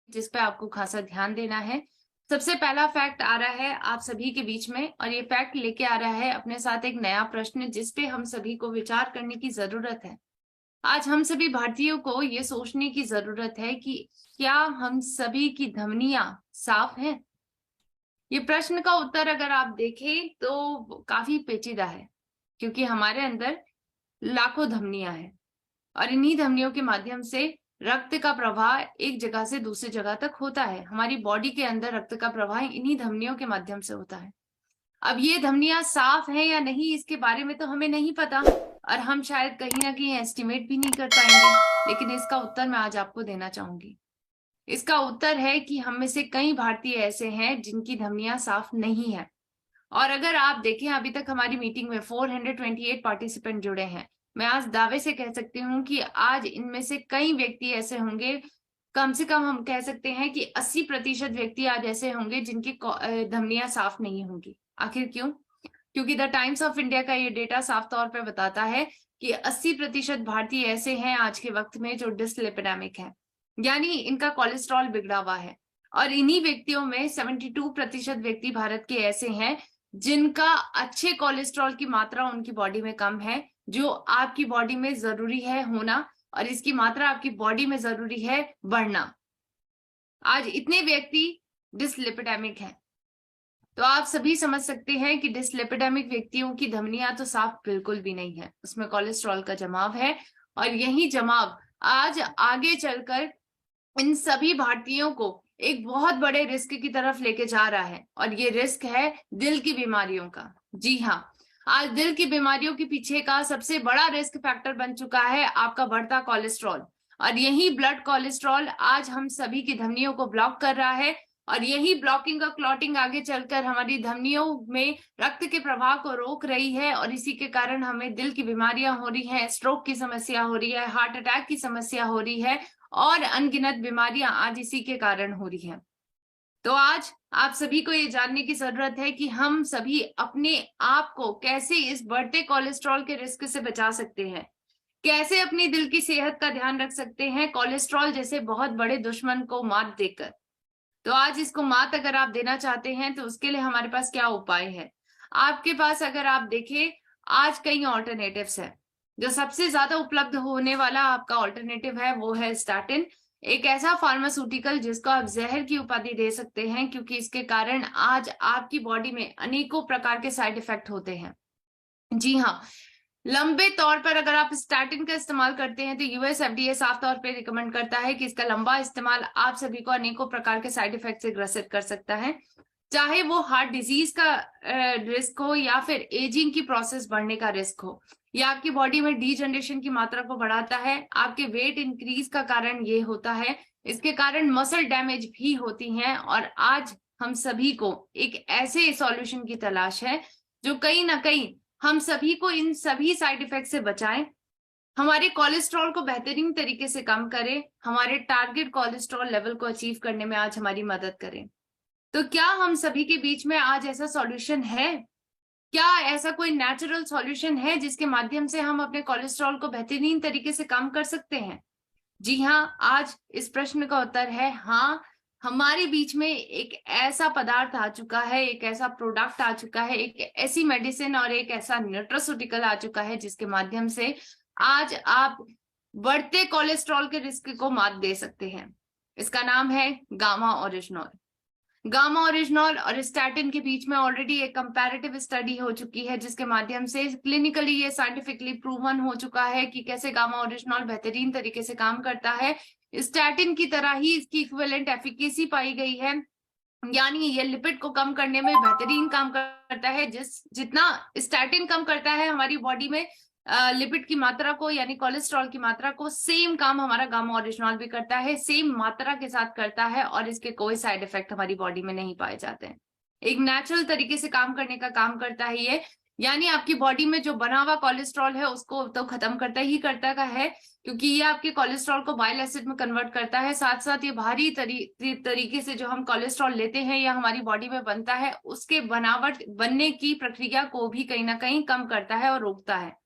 जिस पे आपको खासा ध्यान देना है। सबसे पहला फैक्ट आ रहा है आप सभी के बीच में, और ये फैक्ट लेके आ रहा है अपने साथ एक नया प्रश्न जिस पे हम सभी को विचार करने की जरूरत है। आज हम सभी भारतीयों को ये सोचने की जरूरत है कि क्या हम सभी की धमनियां साफ हैं? ये प्रश्न का उत्तर अगर आप देखें तो काफी पेचीदा है, क्योंकि हमारे अंदर लाखों धमनियां हैं और इन्हीं धमनियों के माध्यम से रक्त का प्रवाह एक जगह से दूसरी जगह तक होता है। हमारी बॉडी के अंदर रक्त का प्रवाह इन्हीं धमनियों के माध्यम से होता है। अब ये धमनियां साफ हैं या नहीं, इसके बारे में तो हमें नहीं पता और हम शायद कहीं ना कहीं एस्टिमेट भी नहीं कर पाएंगे, लेकिन इसका उत्तर मैं आज आपको देना चाहूंगी। इसका उत्तर है कि हम में से कई भारतीय ऐसे हैं जिनकी धमनियां साफ नहीं है। और अगर आप देखें, अभी तक हमारी मीटिंग में 428 पार्टिसिपेंट जुड़े हैं। मैं आज दावे से कह सकती हूँ कि आज इनमें से कई व्यक्ति ऐसे होंगे, कम से कम हम कह सकते हैं कि 80% व्यक्ति आज ऐसे होंगे जिनकी धमनियां साफ नहीं होंगी। आखिर क्यों? क्योंकि द टाइम्स ऑफ इंडिया का ये डेटा साफ तौर पर बताता है कि 80% भारतीय ऐसे हैं आज के वक्त में जो डिसलिपिडेमिक है, यानी इनका कोलेस्ट्रॉल बिगड़ा हुआ है। और इन्हीं व्यक्तियों में 72% व्यक्ति भारत के ऐसे हैं जिनका अच्छे कोलेस्ट्रॉल की मात्रा उनकी बॉडी में कम है, जो आपकी बॉडी में जरूरी है होना, और इसकी मात्रा आपकी बॉडी में जरूरी है बढ़ना। आज इतने व्यक्ति डिसलिपिडेमिक हैं, तो आप सभी समझ सकते हैं कि डिसलिपिडेमिक व्यक्तियों की धमनियां तो साफ बिल्कुल भी नहीं है, उसमें कोलेस्ट्रॉल का जमाव है। और यही जमाव आज आगे चलकर इन सभी भारतीयों को एक बहुत बड़े रिस्क की तरफ लेके जा रहा है, और ये रिस्क है दिल की बीमारियों का। जी हाँ, आज दिल की बीमारियों के पीछे का सबसे बड़ा रिस्क फैक्टर बन चुका है आपका बढ़ता कोलेस्ट्रॉल। और यही ब्लड कोलेस्ट्रॉल आज हम सभी की धमनियों को ब्लॉक कर रहा है, और यही ब्लॉकिंग और क्लॉटिंग आगे चलकर हमारी धमनियों में रक्त के प्रवाह को रोक रही है, और इसी के कारण हमें दिल की बीमारियां हो रही हैं, स्ट्रोक की समस्या हो रही है, हार्ट अटैक की समस्या हो रही है, और अनगिनत बीमारियां आज इसी के कारण हो रही हैं। तो आज आप सभी को ये जानने की जरूरत है कि हम सभी अपने आप को कैसे इस बढ़ते कोलेस्ट्रॉल के रिस्क से बचा सकते हैं, कैसे अपनी दिल की सेहत का ध्यान रख सकते हैं कोलेस्ट्रॉल जैसे बहुत बड़े दुश्मन को मात देकर। तो आज इसको मात अगर आप देना चाहते हैं तो उसके लिए हमारे पास क्या उपाय है? आपके पास अगर आप देखें, आज कई ऑल्टरनेटिव्स है। जो सबसे ज्यादा उपलब्ध होने वाला आपका ऑल्टरनेटिव है वो है स्टैटिन, एक ऐसा फार्मास्यूटिकल जिसको आप जहर की उपाधि दे सकते हैं, क्योंकि इसके कारण आज आपकी बॉडी में अनेकों प्रकार के साइड इफेक्ट होते हैं। जी हाँ, लंबे तौर पर अगर आप स्टैटिन का इस्तेमाल करते हैं तो यूएस एफडीए साफ तौर पे रिकमेंड करता है कि इसका लंबा इस्तेमाल आप सभी को अनेकों प्रकार के साइड इफेक्ट से ग्रसित कर सकता है, चाहे वो हार्ट डिजीज का रिस्क हो या फिर एजिंग की प्रोसेस बढ़ने का रिस्क हो। या आपकी बॉडी में डीजनरेशन की मात्रा को बढ़ाता है, आपके वेट इंक्रीज का कारण ये होता है, इसके कारण मसल डैमेज भी होती हैं। और आज हम सभी को एक ऐसे सॉल्यूशन की तलाश है जो कहीं ना कहीं हम सभी को इन सभी साइड इफेक्ट से बचाएं, हमारे कोलेस्ट्रॉल को बेहतरीन तरीके से कम करे, हमारे टारगेट कोलेस्ट्रॉल लेवल को अचीव करने में आज हमारी मदद करें। तो क्या हम सभी के बीच में आज ऐसा सॉल्यूशन है? क्या ऐसा कोई नेचुरल सॉल्यूशन है जिसके माध्यम से हम अपने कोलेस्ट्रॉल को बेहतरीन तरीके से कम कर सकते हैं? जी हाँ, आज इस प्रश्न का उत्तर है हाँ। हमारे बीच में एक ऐसा पदार्थ आ चुका है, एक ऐसा प्रोडक्ट आ चुका है, एक ऐसी मेडिसिन और एक ऐसा न्यूट्रास्यूटिकल आ चुका है जिसके माध्यम से आज आप बढ़ते कोलेस्ट्रॉल के रिस्क को मात दे सकते हैं। इसका नाम है गामा ओरिजिनोल। गामा ओरिजिनोल और स्टैटिन के बीच में ऑलरेडी एक कंपैरेटिव स्टडी हो चुकी है, जिसके माध्यम से क्लिनिकली ये साइंटिफिकली प्रूवन हो चुका है कि कैसे गामा ओरिजिनोल बेहतरीन तरीके से काम करता है। स्टैटिन की तरह ही इसकी इक्विवेलेंट एफिकेसी पाई गई है, यानी ये लिपिड को कम करने में बेहतरीन काम करता है। जितना स्टैटिन कम करता है हमारी बॉडी में लिपिड की मात्रा को, यानी कोलेस्ट्रॉल की मात्रा को, सेम काम हमारा गामा ओरिजिनोल भी करता है, सेम मात्रा के साथ करता है, और इसके कोई साइड इफेक्ट हमारी बॉडी में नहीं पाए जाते हैं। एक नेचुरल तरीके से काम करने का काम करता है ये, यानी आपकी बॉडी में जो बना हुआ कोलेस्ट्रॉल है उसको तो खत्म करता ही करता का है, क्योंकि ये आपके कोलेस्ट्रॉल को बाइल एसिड में कन्वर्ट करता है। साथ साथ ये बाहरी तरीके से जो हम कोलेस्ट्रॉल लेते हैं या हमारी बॉडी में बनता है, उसके बनावट बनने की प्रक्रिया को भी कहीं ना कहीं कम करता है और रोकता है।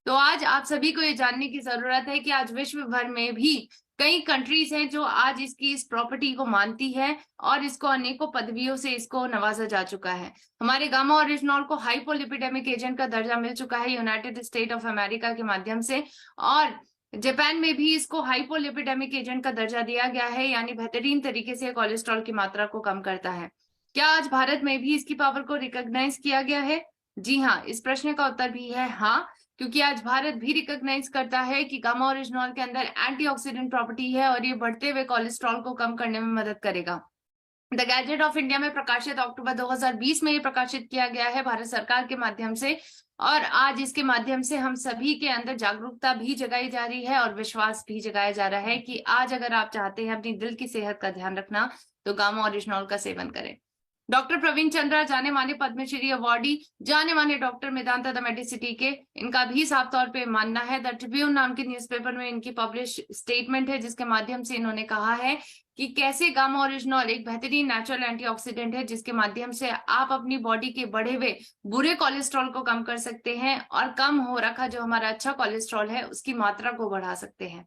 तो आज आप सभी को ये जानने की जरूरत है कि आज विश्व भर में भी कई कंट्रीज हैं जो आज इसकी इस प्रॉपर्टी को मानती है और इसको अनेकों पदवियों से इसको नवाजा जा चुका है। हमारे गामा ओरिजिनॉल को हाइपोलिपिडेमिक एजेंट का दर्जा मिल चुका है यूनाइटेड स्टेट ऑफ अमेरिका के माध्यम से, और जापान में भी इसको हाइपोलिपिडेमिक एजेंट का दर्जा दिया गया है, यानी बेहतरीन तरीके से कोलेस्ट्रॉल की मात्रा को कम करता है। क्या आज भारत में भी इसकी पावर को रिकॉग्नाइज किया गया है? जी हाँ, इस प्रश्न का उत्तर भी है हाँ, क्योंकि आज भारत भी रिकॉग्नाइज करता है कि गामा ओरिजिनॉल के अंदर एंटीऑक्सीडेंट प्रॉपर्टी है और ये बढ़ते हुए कोलेस्ट्रॉल को कम करने में मदद करेगा। द गैजेट ऑफ इंडिया में प्रकाशित अक्टूबर 2020 में ये प्रकाशित किया गया है भारत सरकार के माध्यम से, और आज इसके माध्यम से हम सभी के अंदर जागरूकता भी जगाई जा रही है और विश्वास भी जगाया जा रहा है कि आज अगर आप चाहते हैं अपनी दिल की सेहत का ध्यान रखना तो गामा ओरिजिनॉल का सेवन करें। डॉक्टर प्रवीण चंद्रा जाने माने पद्मश्री अवार्डी, जाने माने डॉक्टर मेदांता द मेडिसिटी के, इनका भी साफ तौर पे मानना है, द ट्रिब्यून नाम के न्यूज़पेपर में इनकी पब्लिश स्टेटमेंट है जिसके माध्यम से इन्होंने कहा है कि कैसे गामा ओरिजिनॉल एक बेहतरीन नेचुरल एंटीऑक्सीडेंट है जिसके माध्यम से आप अपनी बॉडी के बढ़े हुए बुरे कोलेस्ट्रॉल को कम कर सकते हैं और कम हो रखा जो हमारा अच्छा कोलेस्ट्रॉल है उसकी मात्रा को बढ़ा सकते हैं।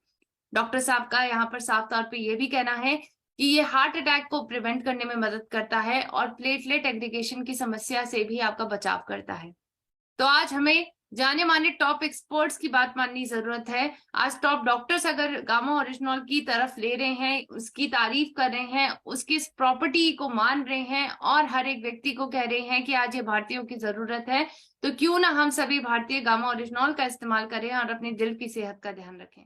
डॉक्टर साहब का यहाँ पर साफ तौर पे ये भी कहना है कि ये हार्ट अटैक को प्रिवेंट करने में मदद करता है और प्लेटलेट एग्रीगेशन की समस्या से भी आपका बचाव करता है। तो आज हमें जाने माने टॉप एक्सपर्ट्स की बात माननी जरूरत है। आज टॉप डॉक्टर्स अगर गामा ओरिजिनॉल की तरफ ले रहे हैं, उसकी तारीफ कर रहे हैं, उसकी इस प्रॉपर्टी को मान रहे हैं और हर एक व्यक्ति को कह रहे हैं कि आज ये भारतीयों की जरूरत है, तो क्यों ना हम सभी भारतीय गामा ओरिजिनॉल का इस्तेमाल करें और अपनी दिल की सेहत का ध्यान रखें।